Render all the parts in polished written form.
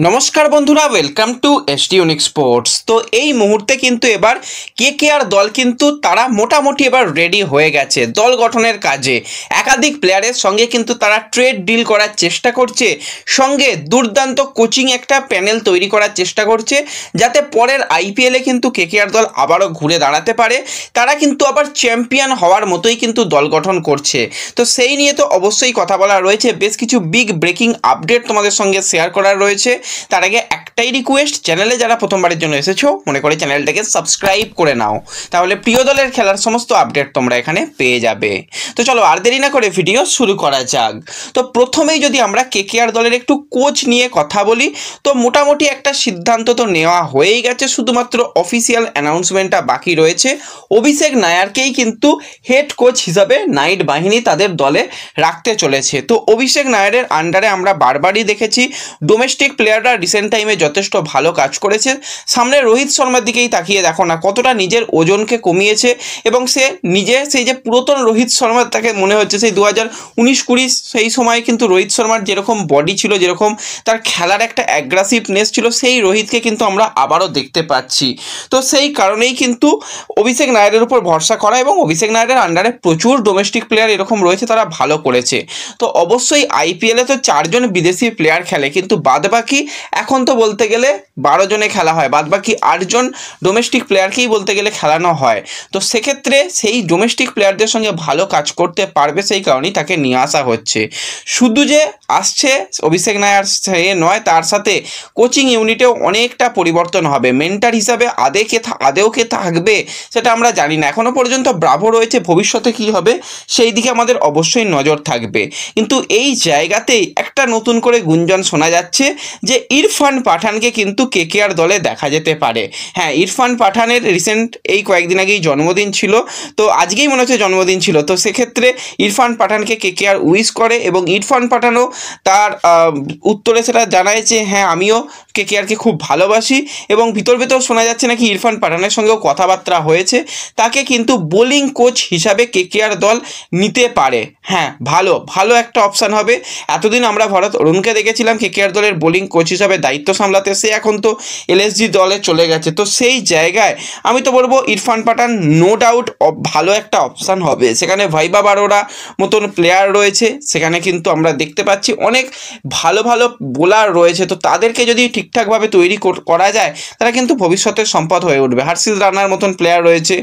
নমস্কার বন্ধুরা, welcome to SD unique sports. তো এই মুহূর্তে কিন্তু এবার কেকেআর দল কিন্তু তারা মোটামুটি এবার রেডি হয়ে গেছে দল গঠনের কাজে। একাধিক প্লেয়ারের সঙ্গে কিন্তু তারা ট্রেড ডিল করার চেষ্টা করছে, সঙ্গে দুর্দান্ত কোচিং একটা প্যানেল তৈরি করার চেষ্টা করছে, যাতে পরের আইপিএলে কিন্তু কেকেআর দল আবারও ঘুরে দাঁড়াতে পারে। তারা কিন্তু আবার চ্যাম্পিয়ন হওয়ার মতোই কিন্তু দল গঠন করছে। তো সেই নিয়ে তো অবশ্যই কথা বলা রয়েছে, বেশ কিছু বিগ ব্রেকিং আপডেট তোমাদের সঙ্গে শেয়ার করার রয়েছে। তার আগে একটাই রিকোয়েস্ট, চ্যানেলে যারা প্রথমবারের জন্য এসেছো মনে করে চ্যানেলটাকে সাবস্ক্রাইব করে নাও, তাহলে প্রিয় দলের খেলার সমস্ত আপডেট তোমরা এখানে পেয়ে যাবে। তো চলো আর দেরি না করে ভিডিও শুরু করা যাক। তো প্রথমেই যদি আমরা কেকেআর দলের একটু কোচ নিয়ে কথা বলি, তো মোটামুটি একটা সিদ্ধান্ত তো নেওয়া হয়েই গেছে, শুধুমাত্র অফিসিয়াল অ্যানাউন্সমেন্টটা বাকি রয়েছে। অভিষেক নায়ারকেই কিন্তু হেড কোচ হিসাবে নাইট বাহিনী তাদের দলে রাখতে চলেছে। তো অভিষেক নায়ারের আন্ডারে আমরা বারবারই দেখেছি ডোমেস্টিক প্লেয়াররা রিসেন্ট টাইমে যথেষ্ট ভালো কাজ করেছে। সামনে রোহিত শর্মার দিকেই তাকিয়ে দেখো না, কতটা নিজের ওজনকে কমিয়েছে, এবং সে নিজে সেই যে পুরাতন রোহিত শর্মা, তাকে মনে হচ্ছে সেই 2019-20 সেই সময় কিন্তু রোহিত শর্মার যেরকম বডি ছিল, যেরকম তার খেলার একটা অ্যাগ্রেসিভনেস ছিল, সেই রোহিতকে কিন্তু আমরা আবারও দেখতে পাচ্ছি। তো সেই কারণেই কিন্তু অভিষেক নায়ারের উপর ভরসা করা, এবং অভিষেক নায়ারের আন্ডারে প্রচুর ডোমেস্টিক প্লেয়ার এরকম রয়েছে, তারা ভালো করেছে। তো অবশ্যই আইপিএলে তো 4 জন বিদেশি প্লেয়ার খেলে, কিন্তু বাদবাকি এখন তো বলতে গেলে 12 জনে খেলা হয়, বাদবাকি 8 জন ডোমেস্টিক প্লেয়ারকেই বলতে গেলে খেলানো হয়। তো সেক্ষেত্রে সেই ডোমেস্টিক প্লেয়ারদের সঙ্গে ভালো কাজ করতে পারবে, সেই কারণেই তাকে নিয়ে আসা হচ্ছে। শুধু যে আসছে অভিষেক নায়ার সে নয়, তার সাথে কোচিং ইউনিটেও অনেকটা পরিবর্তন হবে। মেন্টার হিসাবে আদেও কে থাকবে সেটা আমরা জানি না, এখনও পর্যন্ত ব্রাভো রয়েছে, ভবিষ্যতে কি হবে সেই দিকে আমাদের অবশ্যই নজর থাকবে। কিন্তু এই জায়গাতেই একটা নতুন করে গুঞ্জন শোনা যাচ্ছে যে ইরফান পাঠানকে কিন্তু কেকেআর দলে দেখা যেতে পারে। হ্যাঁ, ইরফান পাঠানের রিসেন্ট এই কয়েকদিন আগেই জন্মদিন ছিল, তো আজকেই মনে হচ্ছে জন্মদিন ছিল। তো সেক্ষেত্রে ইরফান পাঠানকে কেকেআর উইশ করে, এবং ইরফান পাঠানও তার উত্তরে সেটা জানায় যে হ্যাঁ, আমিও কেকেআরকে খুব ভালোবাসি, এবং ভিতর শোনা যাচ্ছে নাকি ইরফান পাঠানের সঙ্গেও কথাবার্তা হয়েছে, তাকে কিন্তু বোলিং কোচ হিসাবে কেকেআর দল নিতে পারে। হ্যাঁ, ভালো একটা অপশান হবে। এতদিন আমরা ভরত অরুণকে দেখেছিলাম কেকেআর দলের বোলিং কোচ হিসাবে দায়িত্ব সামলাতে, সে এখন তো এলএসজি দলে চলে গেছে। তো সেই জায়গায় আমি তো বলবো ইরফান পাঠান নো ডাউট ভালো একটা অপশান হবে। সেখানে ভাইবা বারোরা মতন প্লেয়ার রয়েছে, সেখানে কিন্তু আমরা দেখতে পাচ্ছি অনেক ভালো বোলার রয়েছে। তো তাদেরকে যদি ঠিকঠাকভাবে তৈরি করা যায়, তারা কিন্তু ভবিষ্যতের সম্পদ হয়ে উঠবে। হার্ষিদ রানার মতন প্লেয়ার রয়েছে,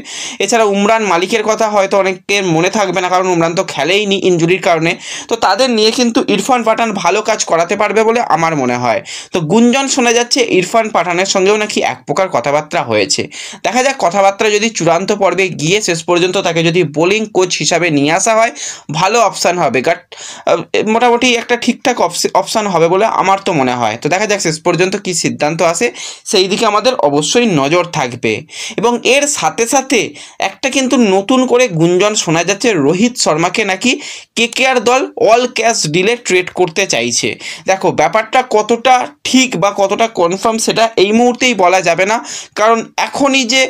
এছাড়া উমরান মালিকের কথা হয়তো অনেকের মনে থাকবে না, কারণ উমরান তো খেলেইনি ইনজুরির কারণে। তো তাদের নিয়ে কিন্তু ইরফান পাঠান ভালো কাজ করাতে পারবে বলে আমার মনে হয়। তো গুঞ্জন শোনা যাচ্ছে ইরফান পাঠানের সঙ্গেও নাকি এক প্রকার কথাবার্তা হয়েছে। দেখা যাক কথাবার্তা যদি চূড়ান্ত পর্বে গিয়ে শেষ পর্যন্ত তাকে যদি বোলিং কোচ হিসাবে নিয়ে আসা হয়, ভালো অপশান হবে। মোটামুটি একটা ঠিকঠাক অপশান হবে বলে আমার তো মনে হয়। তো দেখা যাক শেষ পর্যন্ত কি সিদ্ধান্ত আসে, সেই দিকে আমাদের অবশ্যই নজর থাকবে। এবং এর সাথে সাথে একটা কিন্তু নতুন করে গুঞ্জন শোনা যাচ্ছে রোহিত শর্মাকে নাকি কেকেআর দল অল ক্যাশ ডিলে ট্রেড করতে চাইছে। দেখো, ব্যাপারটা কতটা ঠিক বা কতটা কনফার্ম সেটা এই মুহূর্তেই বলা যাবে না, কারণ এখনই যে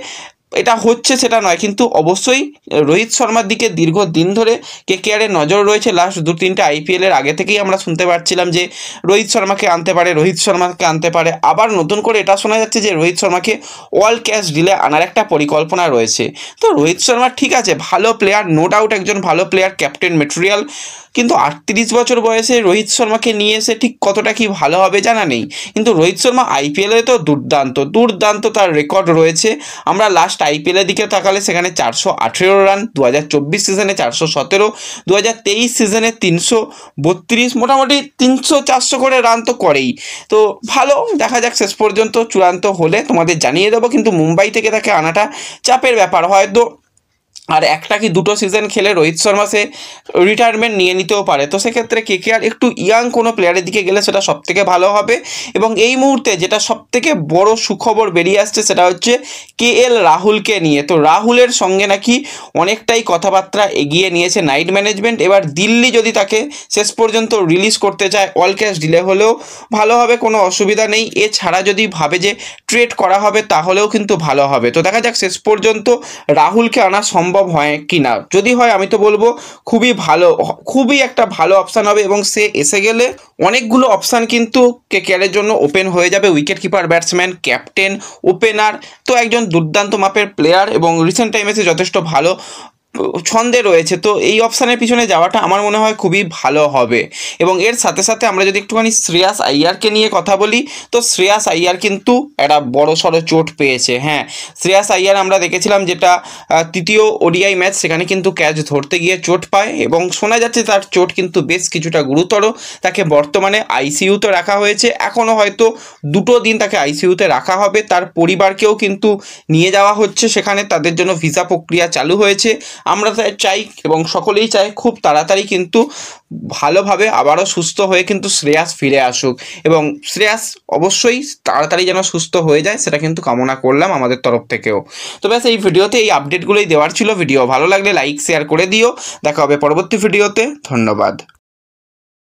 এটা হচ্ছে সেটা নয়, কিন্তু অবশ্যই রোহিত শর্মার দিকে দীর্ঘদিন ধরে কেকেআরের নজর রয়েছে। লাস্ট 2-3টা আইপিএলের আগে থেকেই আমরা শুনতে পাচ্ছিলাম যে রোহিত শর্মাকে আনতে পারে। আবার নতুন করে এটা শোনা যাচ্ছে যে রোহিত শর্মাকে অল ক্যাশ ডিলে আনার একটা পরিকল্পনা রয়েছে। তো রোহিত শর্মা ঠিক আছে, ভালো প্লেয়ার, নো ডাউট একজন ভালো প্লেয়ার, ক্যাপ্টেন মেটেরিয়াল, কিন্তু 38 বছর বয়সে রোহিত শর্মাকে নিয়ে এসে ঠিক কতটা কি ভালো হবে জানা নেই। কিন্তু রোহিত শর্মা আইপিএলে তো দুর্দান্ত তার রেকর্ড রয়েছে। আমরা লাস্ট আইপিএলের দিকে তাকালে সেখানে 418 রান, 2024 সিজনে 417, 2023 সিজনে 332, মোটামুটি 300-400 করে রান তো করেই। তো ভালো, দেখা যাক শেষ পর্যন্ত চূড়ান্ত হলে তোমাদের জানিয়ে দেবো। কিন্তু মুম্বাই থেকে তাকে আনাটা চাপের ব্যাপার, হয়তো আর একটা কি দুটো সিজন খেলে রোহিত শর্মা সে রিটায়ারমেন্ট নিয়ে নিতেও পারে। তো সেক্ষেত্রে কেকেআর একটু ইয়াং কোনো প্লেয়ারের দিকে গেলে সেটা সবথেকে ভালো হবে। এবং এই মুহূর্তে যেটা সবথেকে বড় সুখবর বেরিয়ে আসছে সেটা হচ্ছে কেএল রাহুলকে নিয়ে। তো রাহুলের সঙ্গে নাকি অনেকটাই কথাবার্তা এগিয়ে নিয়েছে নাইট ম্যানেজমেন্ট। এবার দিল্লি যদি তাকে শেষ পর্যন্ত রিলিজ করতে চায়, অল ক্যাশ ডিলে হলেও ভালো হবে, কোনো অসুবিধা নেই। এছাড়া যদি ভাবে যে ট্রেড করা হবে তাহলেও কিন্তু ভালো হবে। তো দেখা যাক শেষ পর্যন্ত রাহুলকে আনা সম্ভব সম্ভব হয় কি না। যদি হয় আমি তো বলবো খুবই একটা ভালো অপশান হবে, এবং সে এসে গেলে অনেকগুলো অপশান কিন্তু কেকেআরের জন্য ওপেন হয়ে যাবে। Wicket keeper, batsman, captain, opener, তো একজন দুর্দান্ত মাপের প্লেয়ার এবং রিসেন্ট টাইমে সে যথেষ্ট ভালো ছন্দে রয়েছে। তো এই অপশানের পিছনে যাওয়াটা আমার মনে হয় খুবই ভালো হবে। এবং এর সাথে সাথে আমরা যদি একটুখানি শ্রেয়াস আইয়ারকে নিয়ে কথা বলি, তো শ্রেয়াস আইয়ার কিন্তু একটা বড় সড়ো চোট পেয়েছে। হ্যাঁ, শ্রেয়াস আইয়ার আমরা দেখেছিলাম যেটা তৃতীয় ওডিআই ম্যাচ, সেখানে কিন্তু ক্যাচ ধরতে গিয়ে চোট পায় এবং শোনা যাচ্ছে তার চোট কিন্তু বেশ কিছুটা গুরুতর। তাকে বর্তমানে আইসিইউতে রাখা হয়েছে, এখনও হয়তো 2 দিন তাকে আইসিইউতে রাখা হবে। তার পরিবারকেও কিন্তু নিয়ে যাওয়া হচ্ছে সেখানে, তাদের জন্য ভিসা প্রক্রিয়া চালু হয়েছে। আমরা চাই এবং সকলেই চাই খুব তাড়াতাড়ি কিন্তু ভালোভাবে আবারও সুস্থ হয়ে কিন্তু শ্রেয়াস ফিরে আসুক, এবং শ্রেয়াস অবশ্যই তাড়াতাড়ি যেন সুস্থ হয়ে যায় সেটা কিন্তু কামনা করলাম আমাদের তরফ থেকেও। তো ব্যাস এই ভিডিওতে এই আপডেটগুলোই দেওয়ার ছিল। ভিডিও ভালো লাগলে লাইক শেয়ার করে দিও। দেখা হবে পরবর্তী ভিডিওতে। ধন্যবাদ।